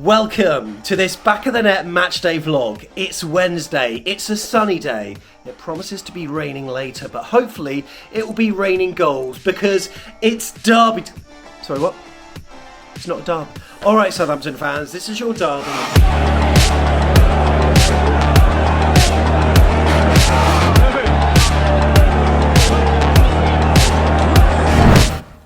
Welcome to this Back of the Net Matchday vlog. It's Wednesday, it's a sunny day. It promises to be raining later, but hopefully it will be raining goals because it's derby. Sorry, what? It's not a derby. Alright, Southampton fans, this is your derby.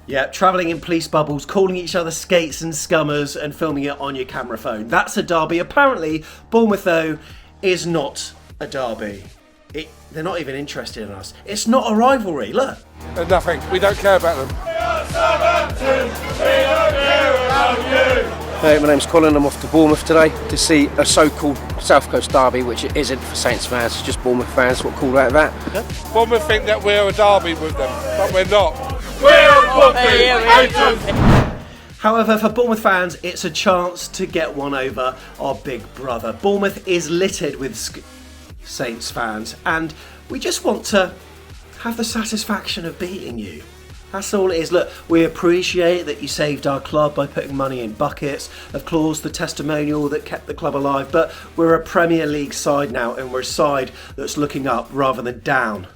Yeah, travelling in police bubbles, calling each other skates and scummers and filming it on your camera phone. That's a derby. Apparently, Bournemouth, though, is not a derby. They're not even interested in us. It's not a rivalry, look. Nothing. We don't care about them. Hey, my name's Colin. I'm off to Bournemouth today to see a so-called South Coast derby, which it isn't for Saints fans, it's just Bournemouth fans. What cool about that? Bournemouth think that we're a derby with them, but we're not. However, for Bournemouth fans, it's a chance to get one over our big brother. Bournemouth is littered with Saints fans, and we just want to have the satisfaction of beating you. That's all it is. Look, we appreciate that you saved our club by putting money in buckets. Of course, the testimonial that kept the club alive, but we're a Premier League side now, and we're a side that's looking up rather than down.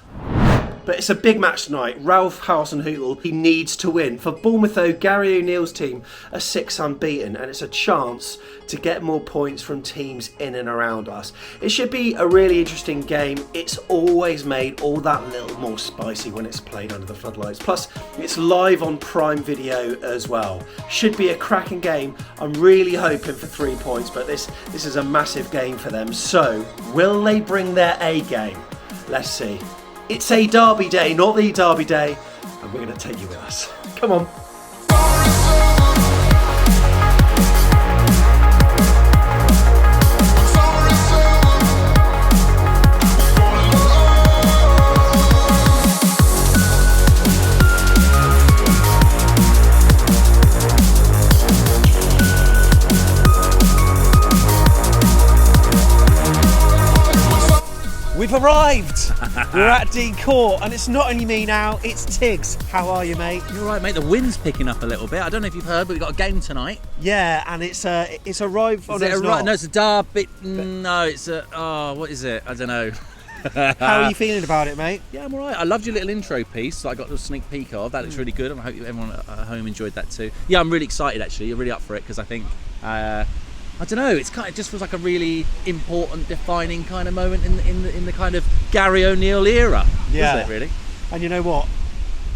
But it's a big match tonight. Ralph Hasenhüttl, he needs to win. For Bournemouth, though, Gary O'Neill's team are 6 unbeaten, and it's a chance to get more points from teams in and around us. It should be a really interesting game. It's always made all that little more spicy when it's played under the floodlights. Plus, it's live on Prime Video as well. Should be a cracking game. I'm really hoping for 3 points, but this is a massive game for them. So, will they bring their A game? Let's see. It's a derby day, not the derby day, and we're going to take you with us. Come on. We've arrived! We're at Dean Court, and it's not only me now, it's Tiggs. How are you, mate? You're right, mate. The wind's picking up a little bit. I don't know if you've heard, but we've got a game tonight. Yeah, and it's arrived. No, it's a derby. No, it's a. Oh, what is it? I don't know. How are you feeling about it, mate? Yeah, I'm all right. I loved your little intro piece that I got a sneak peek of. That looks really good. I hope everyone at home enjoyed that too. Yeah, I'm really excited actually. You're really up for it because I think. I don't know. It just feels like a really important, defining kind of moment in the kind of Gary O'Neill era. Yeah, isn't it really? And you know what?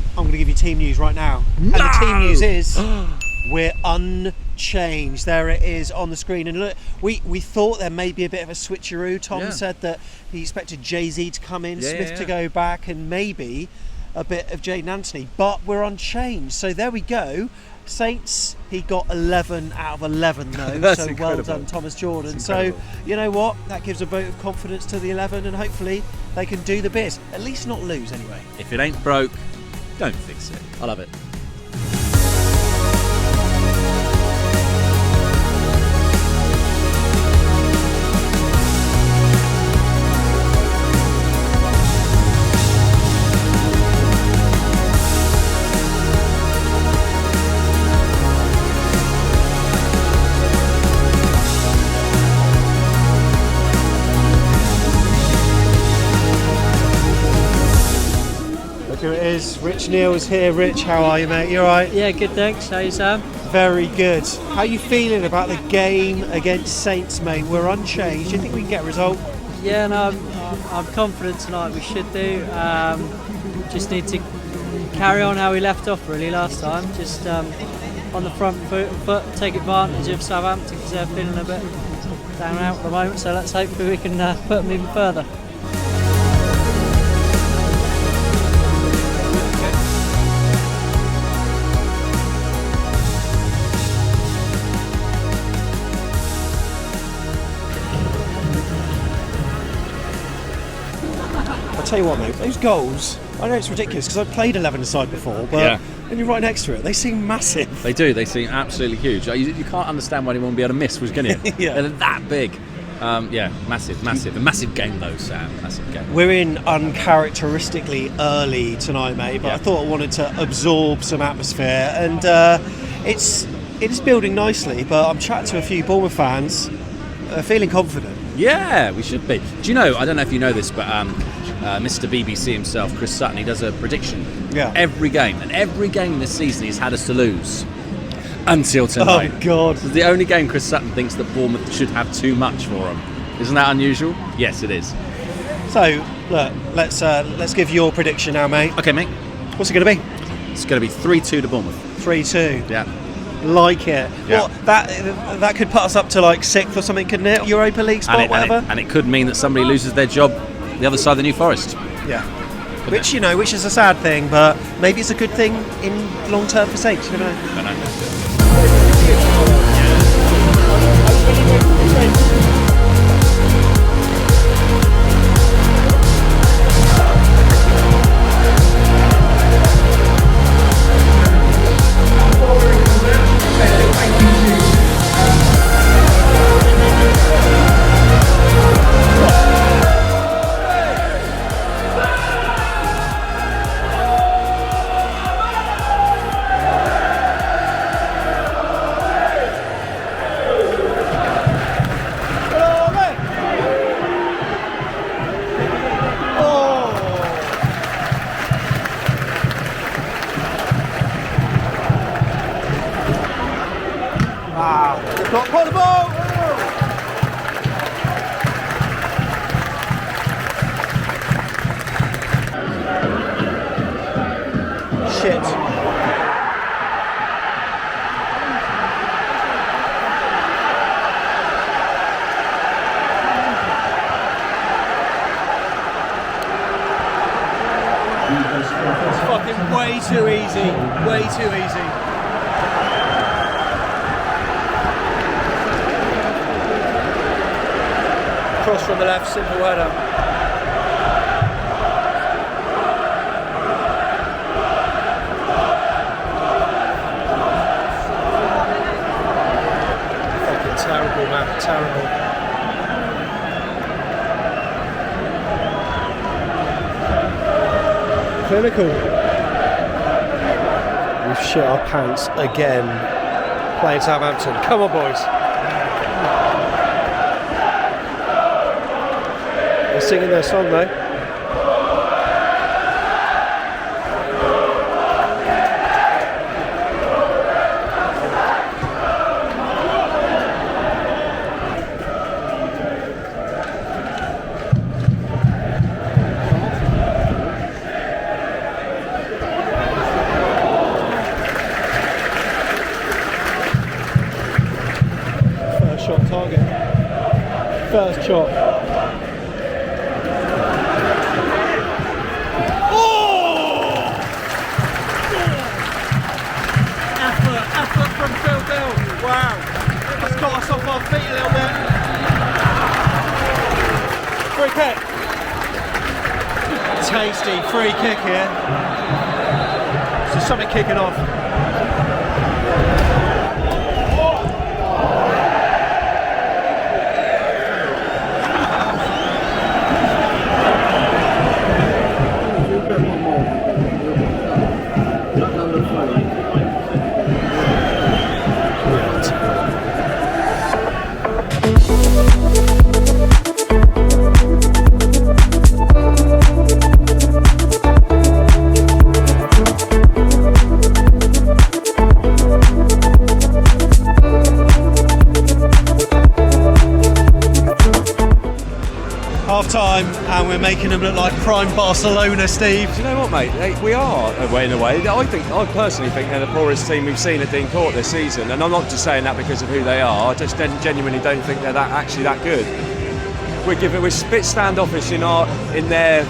I'm going to give you team news right now. No! And the team news is we're unchanged. There it is on the screen. And look, we thought there may be a bit of a switcheroo. Tom said that he expected Jay-Z to come in, Smith to go back, and maybe a bit of Jaden Anthony. But we're unchanged. So there we go. Saints, he got 11 out of 11 though, so incredible. Well done Thomas Jordan. So you know what, that gives a vote of confidence to the 11, and hopefully they can do the bit, at least not lose anyway. If it ain't broke, don't fix it. I love it. Here it is, Rich Neal's here. Rich, how are you, mate? You alright? Yeah, good, thanks. How are you, Sam? Very good. How are you feeling about the game against Saints, mate? We're unchanged. Do you think we can get a result? Yeah, no, I'm confident tonight we should do. Just need to carry on how we left off, really, last time. Just on the front foot, take advantage of Southampton because they're feeling a bit down and out at the moment. So let's hope we can put them even further. Tell you what, mate, those goals, I know it's ridiculous because I've played 11-a-side before, but when you're right next to it, they seem massive. They do, they seem absolutely huge. You can't understand why anyone would be able to miss, can you? Yeah. They're that big. Massive. A massive game though, Sam. Massive game. We're in uncharacteristically early tonight, mate, but I thought I wanted to absorb some atmosphere, and it's it is building nicely, but I'm chatting to a few Bournemouth fans, feeling confident. Yeah, we should be. Do you know, I don't know if you know this, but Mr. BBC himself, Chris Sutton, he does a prediction. Yeah. Every game this season he's had us to lose. Until tonight. Oh, God. It's the only game Chris Sutton thinks that Bournemouth should have too much for them. Isn't that unusual? Yes, it is. So, look, let's give your prediction now, mate. Okay, mate. What's it going to be? It's going to be 3-2 to Bournemouth. 3-2. Yeah. Like it. Yeah. Well, that could put us up to like 6th or something, couldn't it? Europa League spot, whatever. And it could mean that somebody loses their job the other side of the New Forest. Yeah. Which is a sad thing, but maybe it's a good thing in long term for Saints. You never know. I don't know. Shit. It's fucking way too easy. Way too easy. Cross from the left, simple header. Terrible, man. Terrible. Clinical. We've shit our pants again. Playing Southampton. Come on, boys. They're singing their song, though. Shot target. First shot. Oh! Effort from Phil Bill. Wow. That's got us off our feet a little bit. Free kick. Tasty free kick here. So something kicking off. Time, and we're making them look like prime Barcelona, Steve. Do you know what, mate? We are, in a way. I personally think they're the poorest team we've seen at Dean Court this season, and I'm not just saying that because of who they are. I just genuinely don't think they're actually that good. We're a bit standoffish in their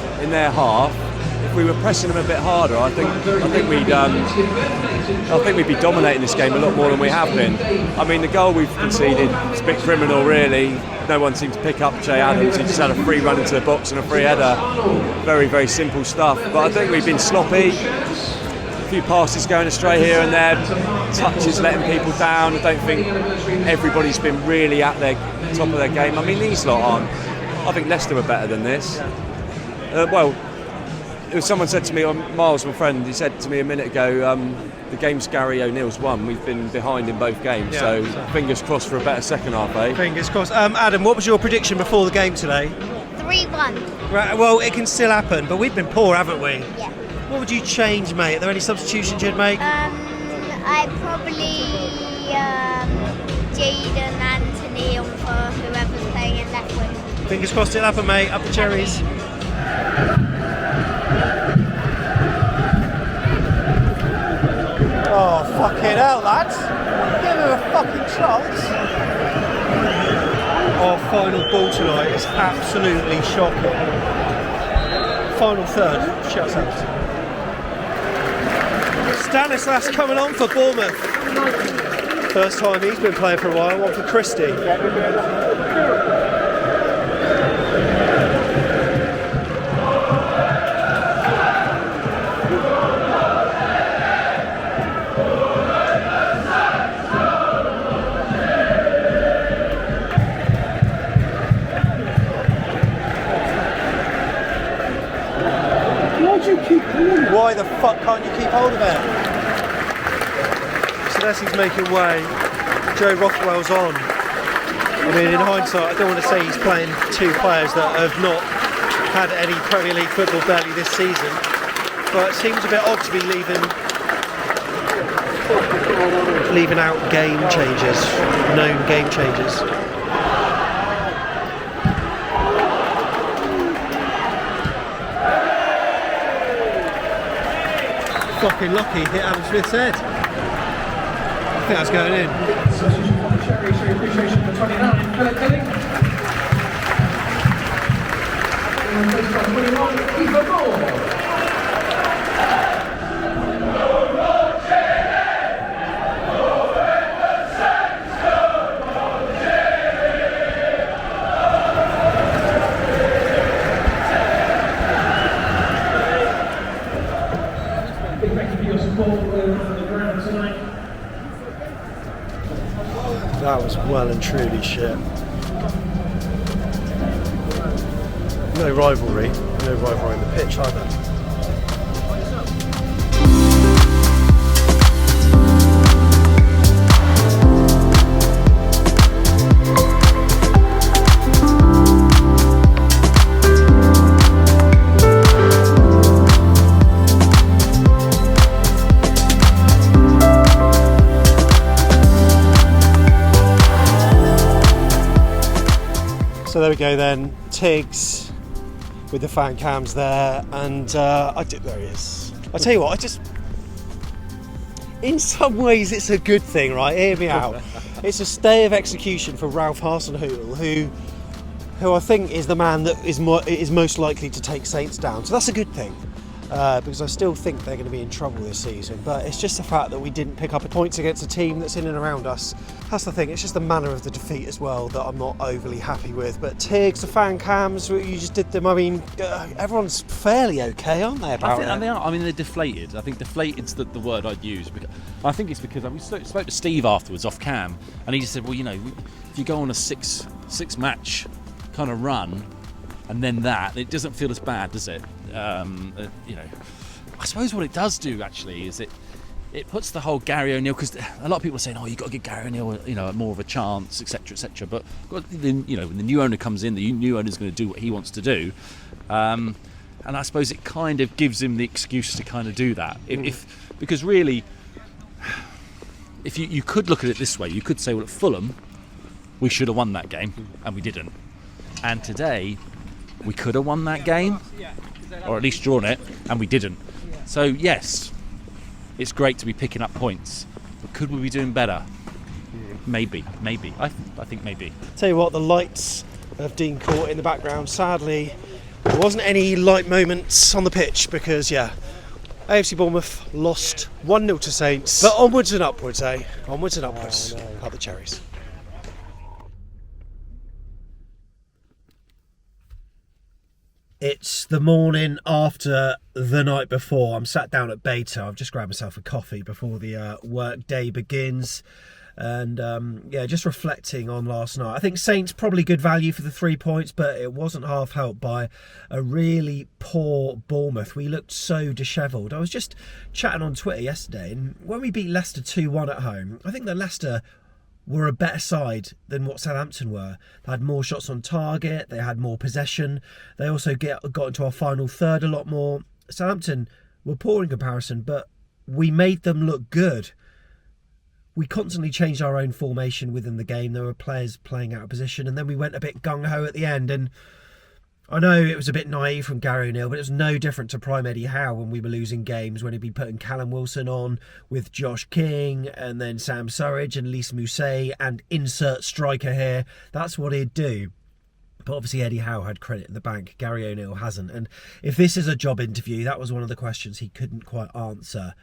half. If we were pressing them a bit harder, I think we'd be dominating this game a lot more than we have been. I mean, the goal we've conceded is a bit criminal, really. No one seemed to pick up Jay Adams. He just had a free run into the box and a free header. Very, very simple stuff. But I think we've been sloppy. A few passes going astray here and there. Touches letting people down. I don't think everybody's been really at their top of their game. I mean, these lot aren't. I think Leicester were better than this. someone said to me, Miles, my friend, he said to me a minute ago, the games Gary O'Neill's won, we've been behind in both games, so fingers crossed for a better second half, eh? Fingers crossed. Adam, what was your prediction before the game today? 3-1. Right, well, it can still happen, but we've been poor, haven't we? Yeah. What would you change, mate? Are there any substitutions you'd make? I probably Jade and Anthony on for whoever's playing in left wing. Fingers crossed it'll happen, mate. Up the Cherries. Oh, fucking hell, lads. Give him a fucking chance. Our final ball tonight is absolutely shocking. Final third. Shuts up. Stanislas coming on for Bournemouth. First time he's been playing for a while. One for Christie. Why the fuck can't you keep hold of it? Senesi's making way. Joe Rothwell's on. I mean, in hindsight, I don't want to say he's playing two players that have not had any Premier League football barely this season, but it seems a bit odd to be leaving out game changes, known game changes. Fucking lucky, hit Adam Smith's head. I think that's going in. Cherries, show appreciation for 29, Philip Dilling. And place by 21, Eva Moore. That was well and truly shit. No rivalry on the pitch either. So there we go then, Tiggs with the fan cams there, and there he is. I tell you what, in some ways it's a good thing, right? Hear me out. It's a stay of execution for Ralph Hasenhüttl, who I think is the man that is most likely to take Saints down. So that's a good thing. Because I still think they're going to be in trouble this season, but it's just the fact that we didn't pick up points against a team that's in and around us. That's the thing, it's just the manner of the defeat as well that I'm not overly happy with. But Tiggs, the fan cams, you just did them, I mean, everyone's fairly okay, aren't they, about it? They are. I mean, they're deflated. I think deflated's the word I'd use. I think it's because we spoke to Steve afterwards off cam, and he just said, well, you know, if you go on a six match kind of run, and then it doesn't feel as bad, does it? You know, I suppose what it does do actually is it puts the whole Gary O'Neill, because a lot of people are saying, oh, you've got to give Gary O'Neill, you know, more of a chance, etc., etc. But then, you know, when the new owner comes in, the new owner's going to do what he wants to do, and I suppose it kind of gives him the excuse to kind of do that. Because really, if you could look at it this way, you could say, well, at Fulham, we should have won that game, and we didn't. And today, we could have won that game, or at least drawn it, and we didn't. So yes, it's great to be picking up points, but could we be doing better? Maybe. I think maybe. Tell you what, the lights of Dean Court in the background, sadly, there wasn't any light moments on the pitch because, AFC Bournemouth lost 1-0 to Saints. But onwards and upwards, eh? Onwards and upwards. Up the Cherries. It's the morning after the night before. I'm sat down at Beta. I've just grabbed myself a coffee before the work day begins. And yeah, just reflecting on last night, I think Saints probably good value for the 3 points, but it wasn't half helped by a really poor Bournemouth. We looked so dishevelled. I was just chatting on Twitter yesterday, and when we beat Leicester 2-1 at home, I think that Leicester were a better side than what Southampton were. They had more shots on target, they had more possession, they also got into our final third a lot more. Southampton were poor in comparison, but we made them look good. We constantly changed our own formation within the game. There were players playing out of position, and then we went a bit gung-ho at the end. And I know it was a bit naive from Gary O'Neill, but it was no different to Prime Eddie Howe when we were losing games, when he'd be putting Callum Wilson on with Josh King and then Sam Surridge and Lys Mousset and insert striker here. That's what he'd do. But obviously Eddie Howe had credit in the bank. Gary O'Neill hasn't. And if this is a job interview, that was one of the questions he couldn't quite answer.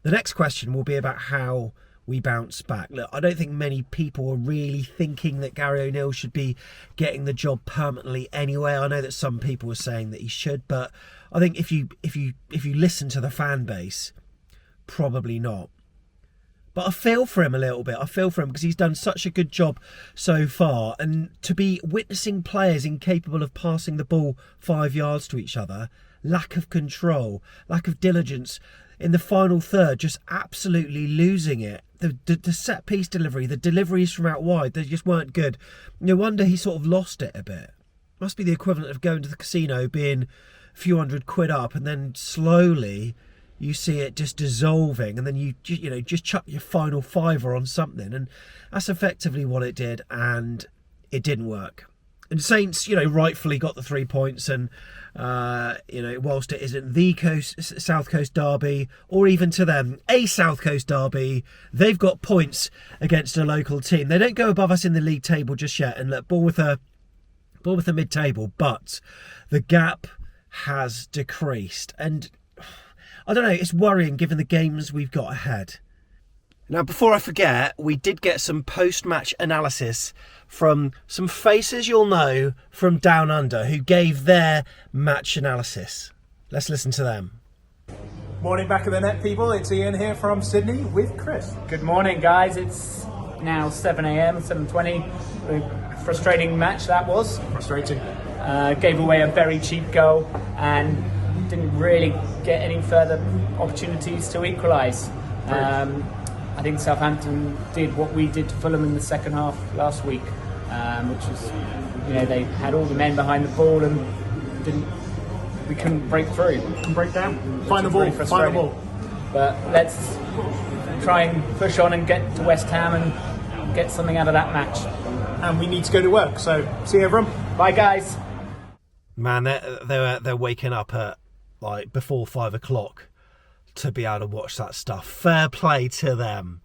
The next question will be about how we bounce back. Look, I don't think many people are really thinking that Gary O'Neill should be getting the job permanently anyway. I know that some people are saying that he should, but I think if you listen to the fan base, probably not. But I feel for him a little bit. I feel for him because he's done such a good job so far, and to be witnessing players incapable of passing the ball 5 yards to each other, lack of control, lack of diligence in the final third, just absolutely losing it. The set piece delivery, the deliveries from out wide, they just weren't good. No wonder he sort of lost it a bit. Must be the equivalent of going to the casino, being a few £100 up, and then slowly you see it just dissolving, and then you just chuck your final fiver on something, and that's effectively what it did, and it didn't work. And Saints, rightfully got the 3 points, and whilst it isn't the South Coast derby, or even to them a South Coast derby, they've got points against a local team. They don't go above us in the league table just yet, and look, Bournemouth are mid-table, but the gap has decreased, and I don't know, it's worrying given the games we've got ahead. Now, before I forget, we did get some post-match analysis from some faces you'll know from Down Under who gave their match analysis. Let's listen to them. Morning back of the net, people. It's Ian here from Sydney with Chris. Good morning, guys. It's now 7 a.m, 7:20. A frustrating match that was. Frustrating. Gave away a very cheap goal and didn't really get any further opportunities to equalise. I think Southampton did what we did to Fulham in the second half last week, which was, they had all the men behind the ball and we couldn't break through. Couldn't break down. Find the ball. But let's try and push on and get to West Ham and get something out of that match. And we need to go to work. So see you, everyone. Bye, guys. Man, they're waking up at before 5 o'clock to be able to watch that stuff. Fair play to them.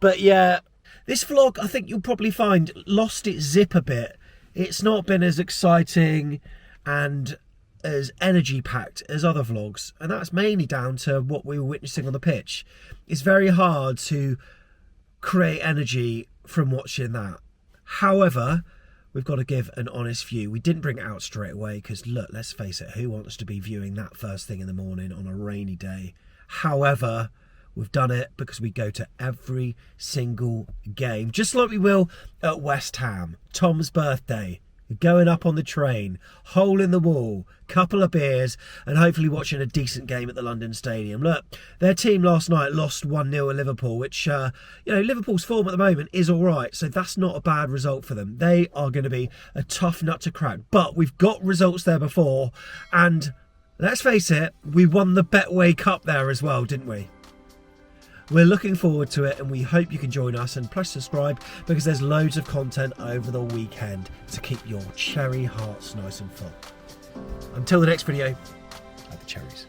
But yeah, this vlog, I think you'll probably find, lost its zip a bit. It's not been as exciting and as energy packed as other vlogs, and that's mainly down to what we were witnessing on the pitch. It's very hard to create energy from watching that. However, we've got to give an honest view. We didn't bring it out straight away because, look, let's face it, who wants to be viewing that first thing in the morning on a rainy day? However, we've done it because we go to every single game, just like we will at West Ham. Tom's birthday, going up on the train, hole in the wall, couple of beers, and hopefully watching a decent game at the London Stadium. Look, their team last night lost 1-0 at Liverpool, which, Liverpool's form at the moment is all right, so that's not a bad result for them. They are going to be a tough nut to crack, but we've got results there before, and let's face it, we won the Betway Cup there as well, didn't we? We're looking forward to it, and we hope you can join us, and press subscribe because there's loads of content over the weekend to keep your cherry hearts nice and full. Until the next video, have the cherries.